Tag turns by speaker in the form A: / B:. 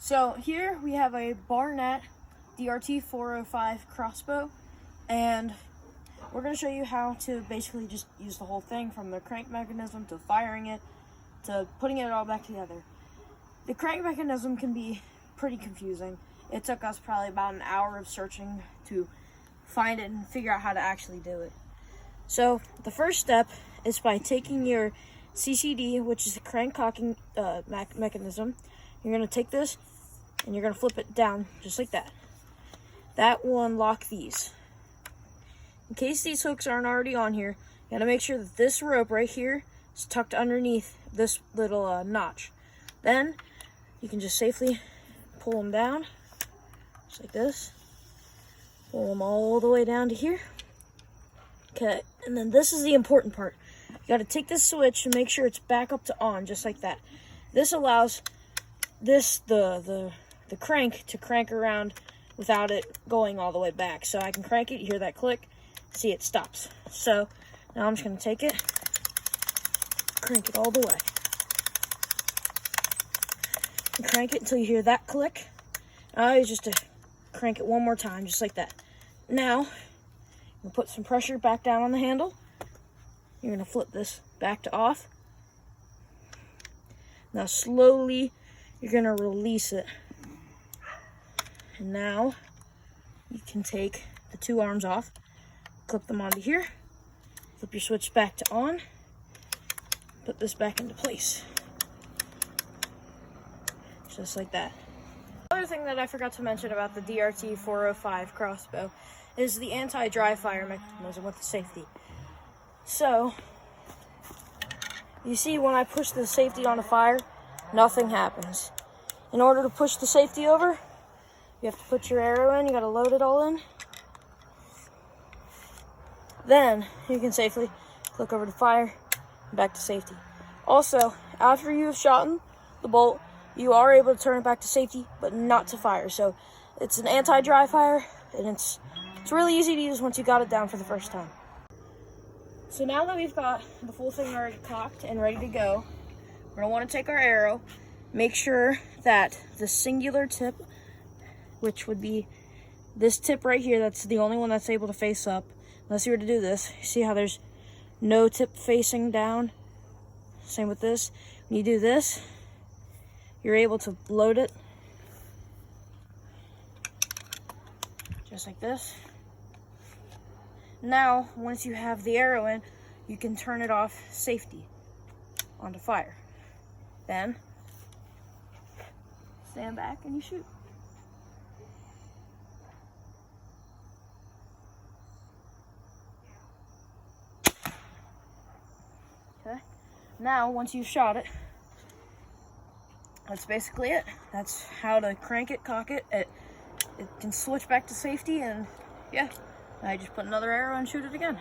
A: So here we have a Barnett D.R.T 405 crossbow, and we're going to show you how to basically just use the whole thing, from the crank mechanism to firing it to putting it all back together. The crank mechanism can be pretty confusing. It took us probably about an hour of searching to find it and figure out how to actually do it. So the first step is by taking your CCD, which is the crank cocking mechanism. You're going to take this and you're going to flip it down just like that. That will unlock these. In case these hooks aren't already on here, you got to make sure that this rope right here is tucked underneath this little notch. Then you can just safely pull them down just like this. Pull them all the way down to here. Okay, and then this is the important part. You got to take this switch and make sure it's back up to on, just like that. This allows the crank to crank around without it going all the way back. So I can crank it, you hear that click, see it stops. So now I'm just going to take it, crank it all the way. And crank it until you hear that click. Now just to crank it one more time, just like that. Now, you'll put some pressure back down on the handle. You're going to flip this back to off. Now slowly, you're going to release it. And now, you can take the two arms off, clip them onto here, flip your switch back to on, put this back into place. Just like that. Another thing that I forgot to mention about the D.R.T 405 crossbow is the anti-dry fire mechanism with the safety. So, you see when I push the safety on a fire, nothing happens. In order to push the safety over, you have to put your arrow in, you gotta load it all in. Then, you can safely click over to fire and back to safety. Also, after you've shot the bolt, you are able to turn it back to safety, but not to fire. So, it's an anti-dry fire, and it's really easy to use once you got it down for the first time. So now that we've got the full thing already cocked and ready to go, we're gonna want to take our arrow, make sure that the singular tip, which would be this tip right here, that's the only one that's able to face up. Unless you were to do this, you see how there's no tip facing down? Same with this. When you do this, you're able to load it just like this. Now, once you have the arrow in, you can turn it off safety onto fire. Then, stand back and you shoot. Okay. Now, once you've shot it, that's basically it. That's how to crank it, cock it. It can switch back to safety, and yeah. I just put another arrow and shoot it again.